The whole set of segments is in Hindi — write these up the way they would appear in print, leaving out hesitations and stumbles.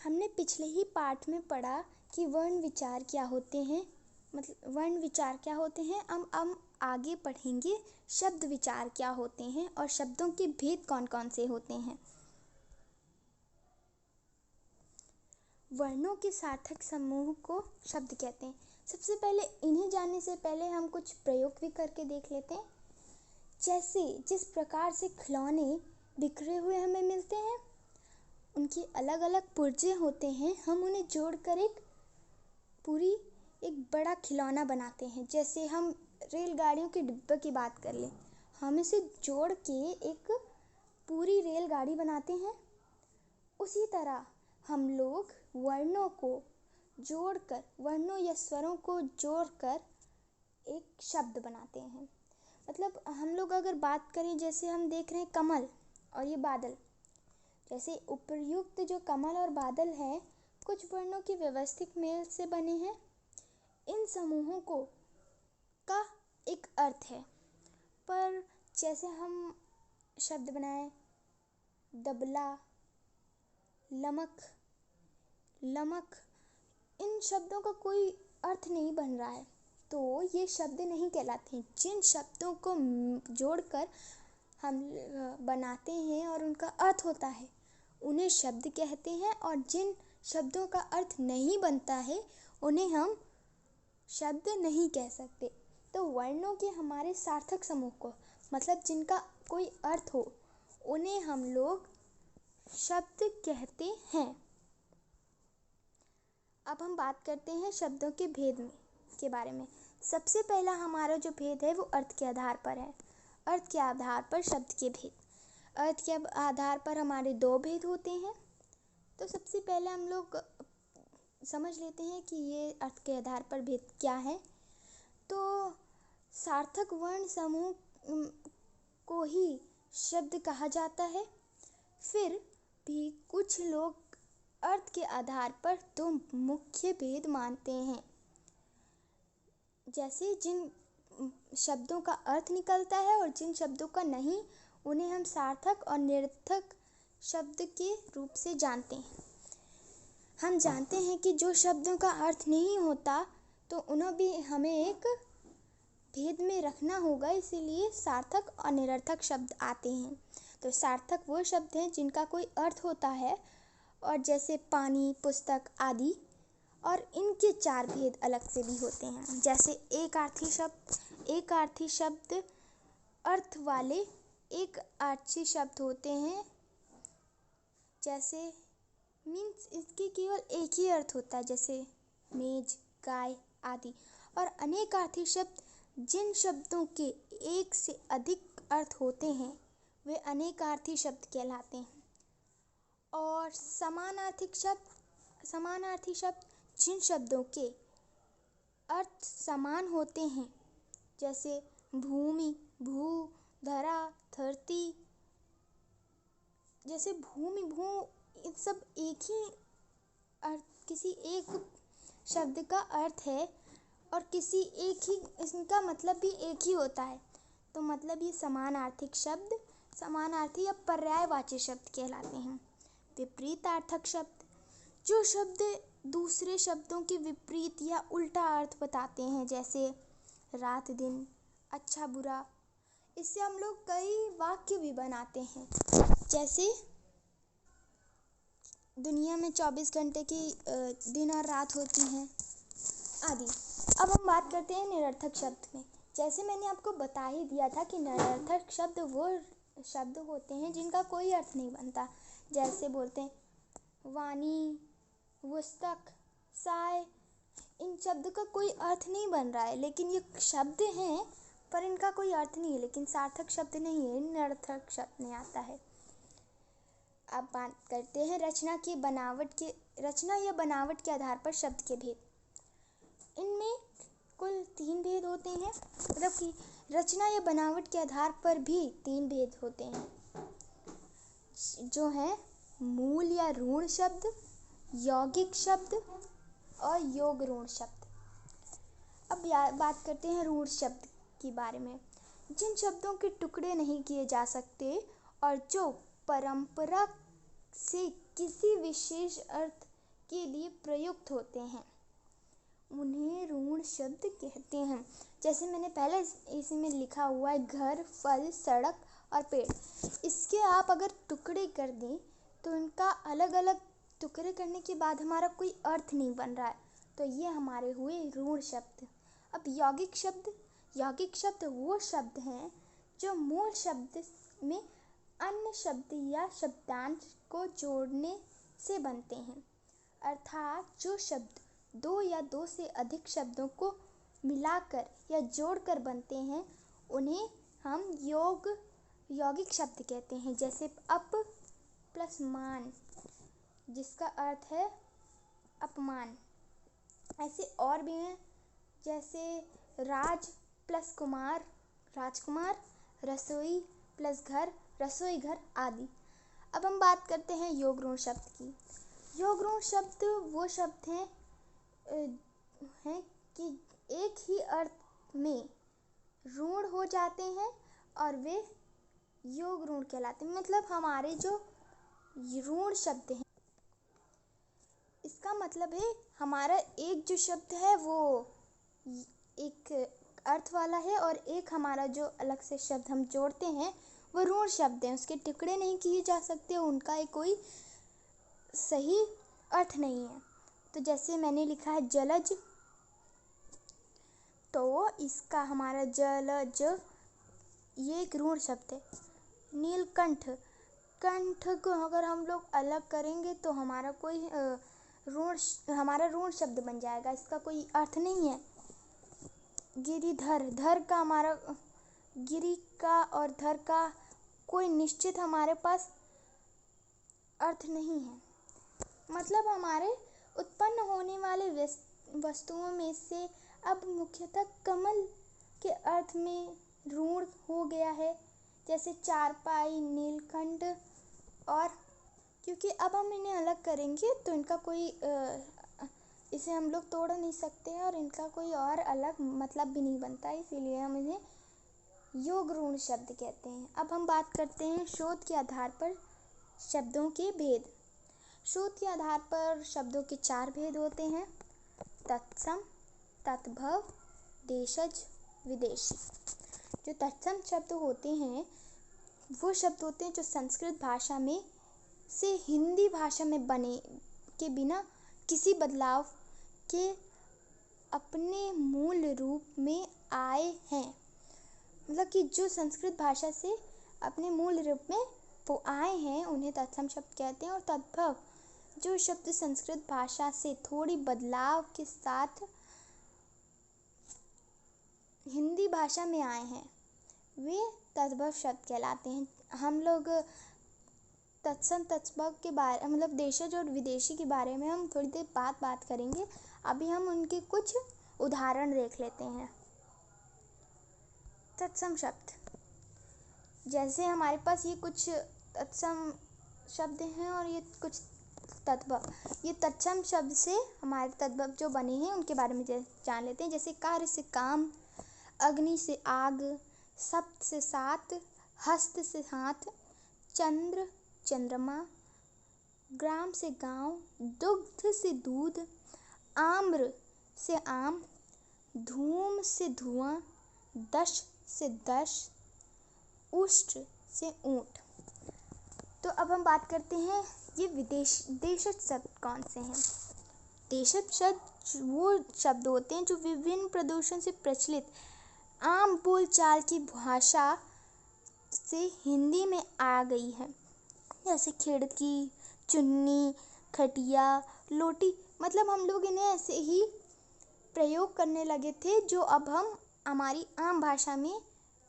हमने पिछले ही पाठ में पढ़ा कि वर्ण विचार क्या होते हैं, मतलब वर्ण विचार क्या होते हैं। हम आगे पढ़ेंगे शब्द विचार क्या होते हैं और शब्दों के भेद कौन कौन से होते हैं। वर्णों के सार्थक समूह को शब्द कहते हैं। सबसे पहले इन्हें जानने से पहले हम कुछ प्रयोग भी करके देख लेते हैं। जैसे जिस प्रकार से खिलौने बिखरे हुए हमें मिलते हैं, उनकी अलग अलग पुर्जे होते हैं, हम उन्हें जोड़कर एक बड़ा खिलौना बनाते हैं। जैसे हम रेलगाड़ियों के डिब्बे की बात कर लें, हम इसे जोड़ के एक पूरी रेलगाड़ी बनाते हैं। उसी तरह हम लोग वर्णों या स्वरों को जोड़कर एक शब्द बनाते हैं। मतलब हम लोग अगर बात करें, जैसे हम देख रहे हैं कमल और ये बादल, जैसे उपर्युक्त जो कमल और बादल हैं कुछ वर्णों के व्यवस्थित मेल से बने हैं। इन समूहों का एक अर्थ है, पर जैसे हम शब्द बनाए दबला, लमक, इन शब्दों का कोई अर्थ नहीं बन रहा है, तो ये शब्द नहीं कहलाते हैं। जिन शब्दों को जोड़कर हम बनाते हैं और उनका अर्थ होता है, उन्हें शब्द कहते हैं। और जिन शब्दों का अर्थ नहीं बनता है, उन्हें हम शब्द नहीं कह सकते। तो वर्णों के हमारे सार्थक समूह को, मतलब जिनका कोई अर्थ हो, उन्हें हम लोग शब्द कहते हैं। अब हम बात करते हैं शब्दों के भेद के बारे में। सबसे पहला हमारा जो भेद है वो अर्थ के आधार पर है। अर्थ के आधार पर शब्द के भेद। अर्थ के आधार पर हमारे दो भेद होते हैं। तो सबसे पहले हम लोग समझ लेते हैं कि ये अर्थ के आधार पर भेद क्या है। तो सार्थक वर्ण समूह को ही शब्द कहा जाता है। फिर भी कुछ लोग अर्थ के आधार पर दो मुख्य भेद मानते हैं। जैसे जिन शब्दों का अर्थ निकलता है और जिन शब्दों का नहीं, उन्हें हम सार्थक और निरर्थक शब्द के रूप से जानते हैं। हम जानते हैं कि जो शब्दों का अर्थ नहीं होता तो उन्हें भी हमें एक भेद में रखना होगा, इसीलिए सार्थक और निरर्थक शब्द आते हैं। तो सार्थक वो शब्द हैं जिनका कोई अर्थ होता है, और जैसे पानी, पुस्तक आदि, और इनके चार भेद अलग से भी होते हैं। जैसे एक अर्थी शब्द अर्थ वाले एक अर्थी शब्द होते हैं। जैसे मीन्स इसके केवल एक ही अर्थ होता है, जैसे मेज, गाय आदि। और अनेकार्थी शब्द जिन शब्दों के एक से अधिक अर्थ होते हैं वे अनेकार्थी शब्द कहलाते हैं। और समानार्थी शब्द जिन शब्दों के अर्थ समान होते हैं, जैसे भूमि, भू, धरा, धरती। जैसे भूमि, भू, ये सब एक ही अर्थ, किसी एक शब्द का अर्थ है और किसी एक ही इसका मतलब भी एक ही होता है। तो मतलब ये समानार्थी या पर्यायवाची शब्द कहलाते हैं। विपरीतार्थक शब्द जो शब्द दूसरे शब्दों के विपरीत या उल्टा अर्थ बताते हैं, जैसे रात दिन, अच्छा बुरा। इससे हम लोग कई वाक्य भी बनाते हैं, जैसे दुनिया में 24 घंटे की दिन और रात होती हैं आदि। अब हम बात करते हैं निरर्थक शब्द में। जैसे मैंने आपको बता ही दिया था कि निरर्थक शब्द वो शब्द होते हैं जिनका कोई अर्थ नहीं बनता। जैसे बोलते हैं वाणी, पुस्तक, साय। इन शब्द का कोई अर्थ नहीं बन रहा है, लेकिन ये शब्द हैं पर इनका कोई अर्थ नहीं है, लेकिन सार्थक शब्द नहीं है, निरर्थक शब्द में आता है। अब बात करते हैं रचना या बनावट के आधार पर शब्द के भेद। इनमें कुल 3 भेद होते हैं, मतलब कि रचना या बनावट के आधार पर भी 3 भेद होते हैं, जो हैं मूल या ऋण शब्द, यौगिक शब्द और योग ऋण शब्द। अब बात करते हैं ऋण शब्द के बारे में। जिन शब्दों के टुकड़े नहीं किए जा सकते और जो परंपरा से किसी विशेष अर्थ के लिए प्रयुक्त होते हैं उन्हें ऋण शब्द कहते हैं। जैसे मैंने पहले इसी में लिखा हुआ है, घर, फल, सड़क और पेड़। इसके आप अगर टुकड़े कर दें तो इनका अलग अलग टुकड़े करने के बाद हमारा कोई अर्थ नहीं बन रहा है, तो ये हमारे हुए ऋण शब्द। अब यौगिक शब्द वो शब्द हैं जो मूल शब्द में अन्य शब्द या शब्दांश को जोड़ने से बनते हैं, अर्थात जो शब्द दो या दो से अधिक शब्दों को मिलाकर या जोड़कर बनते हैं उन्हें हम यौगिक शब्द कहते हैं। जैसे अप प्लस मान, जिसका अर्थ है अपमान। ऐसे और भी हैं, जैसे राज प्लस कुमार, राजकुमार, रसोई प्लस घर, रसोई घर आदि। अब हम बात करते हैं योग ऋण शब्द की। योग ऋण शब्द वो शब्द हैं कि एक ही अर्थ में ऋण हो जाते हैं और वे योग ऋण कहलाते हैं। मतलब हमारे जो ऋण शब्द हैं, इसका मतलब है हमारा एक जो शब्द है वो एक अर्थ वाला है और एक हमारा जो अलग से शब्द हम जोड़ते हैं वो ऋण शब्द हैं। उसके टुकड़े नहीं किए जा सकते, उनका एक कोई सही अर्थ नहीं है। तो जैसे मैंने लिखा है जलज, तो इसका हमारा जलज ये एक ऋण शब्द है। नीलकंठ, कंठ को अगर हम लोग अलग करेंगे तो हमारा कोई ऋण शब्द बन जाएगा, इसका कोई अर्थ नहीं है। गिरिधर, धर का हमारा गिरि का और धर का कोई निश्चित हमारे पास अर्थ नहीं है। मतलब हमारे उत्पन्न होने वाले वस्तुओं में से अब मुख्यतः कमल के अर्थ में ऋण हो गया है, जैसे चारपाई, नीलकंठ। और क्योंकि अब हम इन्हें अलग करेंगे तो इनका कोई इसे हम लोग तोड़ नहीं सकते हैं और इनका कोई और अलग मतलब भी नहीं बनता, इसीलिए हम इन्हें योग ऋण शब्द कहते हैं। अब हम बात करते हैं शोध के आधार पर शब्दों के भेद। शोध के आधार पर शब्दों के 4 भेद होते हैं, तत्सम, तद्भव, देशज, विदेशी। जो तत्सम शब्द होते हैं वो शब्द होते हैं जो संस्कृत भाषा में से हिंदी भाषा में बने के बिना किसी बदलाव के अपने मूल रूप में आए हैं। मतलब कि जो संस्कृत भाषा से अपने मूल रूप में वो आए हैं उन्हें तत्सम शब्द कहते हैं। और तद्भव, जो शब्द संस्कृत भाषा से थोड़ी बदलाव के साथ हिंदी भाषा में आए हैं वे तद्भव शब्द कहलाते हैं। हम लोग तत्सम तद्भव के बारे मतलब देशज और विदेशी के बारे में हम थोड़ी देर बात करेंगे। अभी हम उनके कुछ उदाहरण देख लेते हैं। तत्सम शब्द, जैसे हमारे पास ये कुछ तत्सम शब्द हैं और ये कुछ तद्भव। ये तत्सम शब्द से हमारे तद्भव जो बने हैं उनके बारे में जान लेते हैं। जैसे कार्य से काम, अग्नि से आग, सप्त से 7, हस्त से हाथ, चंद्र चंद्रमा, ग्राम से गांव, दुग्ध से दूध, आम्र से आम, धूम से धुआं, दश से दश, उष्ट से ऊंट। तो अब हम बात करते हैं ये देशज शब्द कौन से हैं। देशज शब्द वो शब्द होते हैं जो विभिन्न प्रदेशों से प्रचलित आम बोलचाल की भाषा से हिंदी में आ गई है। जैसे खिड़की, चुन्नी, खटिया, लोटी। मतलब हम लोग इन्हें ऐसे ही प्रयोग करने लगे थे जो अब हम हमारी आम भाषा में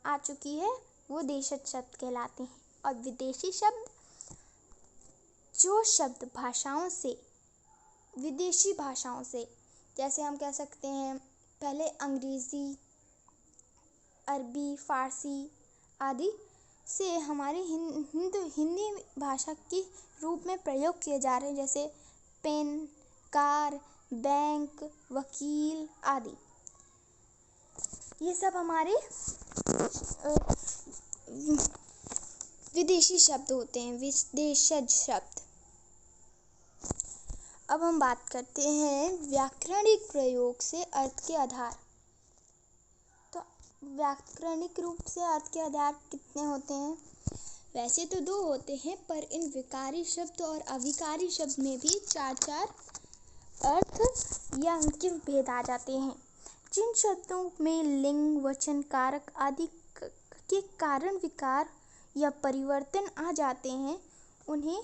आ चुकी है, वो देशज शब्द कहलाते हैं। और विदेशी शब्द, जो शब्द भाषाओं से विदेशी भाषाओं से, जैसे हम कह सकते हैं पहले अंग्रेज़ी, अरबी, फारसी आदि से हमारे हिंदी भाषा के रूप में प्रयोग किए जा रहे हैं। जैसे पेन, कार, बैंक, वकील आदि। ये सब हमारे विदेशी शब्द होते हैं, विदेशज शब्द। अब हम बात करते हैं व्याकरणिक प्रयोग से अर्थ के आधार। तो व्याकरणिक रूप से अर्थ के आधार कितने होते हैं? वैसे तो 2 होते हैं, पर इन विकारी शब्द और अविकारी शब्द में भी 4-4 अर्थ या उनके भेद आ जाते हैं। जिन शब्दों में लिंग, वचन, कारक आदि के कारण विकार या परिवर्तन आ जाते हैं उन्हें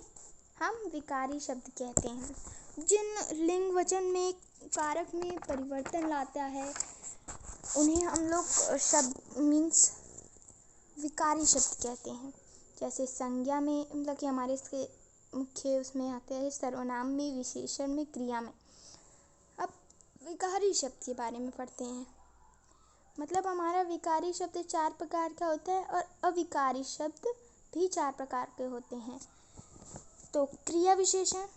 हम विकारी शब्द कहते हैं। जिन लिंग, वचन में, कारक में परिवर्तन लाता है उन्हें हम लोग शब्द मीन्स विकारी शब्द कहते हैं। जैसे संज्ञा में मतलब कि हमारे इसके मुख्य उसमें आते हैं सर्वनाम में, विशेषण में, क्रिया में। अब विकारी शब्द के बारे में पढ़ते हैं। मतलब हमारा विकारी शब्द 4 प्रकार का होता है और अविकारी शब्द भी 4 प्रकार के होते हैं। तो क्रिया विशेषण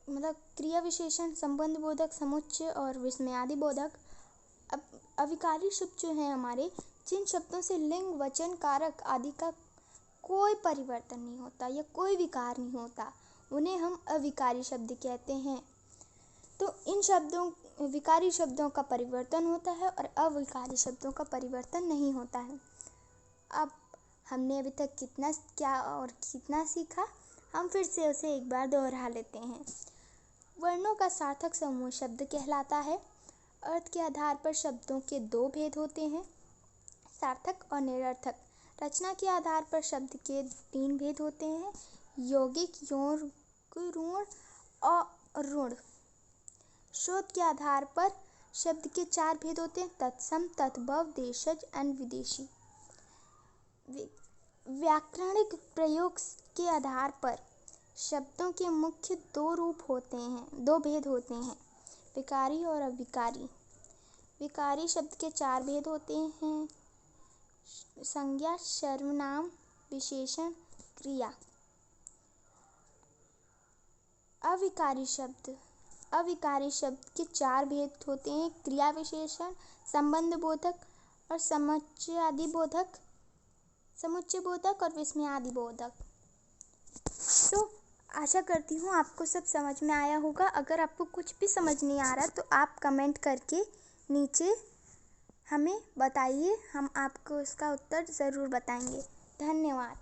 मतलब क्रिया विशेषण, संबंध बोधक, समुच्चय और विस्मयादि बोधक। अब अविकारी शब्द जो हैं हमारे, जिन शब्दों से लिंग, वचन, कारक आदि का कोई परिवर्तन नहीं होता या कोई विकार नहीं होता, उन्हें हम अविकारी शब्द कहते हैं। तो इन शब्दों विकारी शब्दों का परिवर्तन होता है और अविकारी शब्दों का परिवर्तन नहीं होता है। अब हमने अभी तक कितना सीखा, हम फिर से उसे एक बार दोहरा लेते हैं। वर्णों का सार्थक समूह शब्द कहलाता है। अर्थ के आधार पर शब्दों के 2 भेद होते हैं, सार्थक और निरर्थक। रचना के आधार पर शब्द के 3 भेद होते हैं, यौगिक, यौगिक, ऋण और ऋण। शोध के आधार पर शब्द के 4 भेद होते हैं, तत्सम, तद्भव, देशज एंड विदेशी। व्याकरणिक प्रयोग के आधार पर शब्दों के मुख्य 2 भेद होते हैं, विकारी और अविकारी। विकारी शब्द के 4 भेद होते हैं, संज्ञा, सर्वनाम, विशेषण, क्रिया। अविकारी शब्द के 4 भेद होते हैं, क्रिया विशेषण, संबंध बोधक और समुच्चय बोधक और विस्मयादि बोधक। तो आशा करती हूँ आपको सब समझ में आया होगा। अगर आपको कुछ भी समझ नहीं आ रहा तो आप कमेंट करके नीचे हमें बताइए, हम आपको इसका उत्तर ज़रूर बताएंगे। धन्यवाद।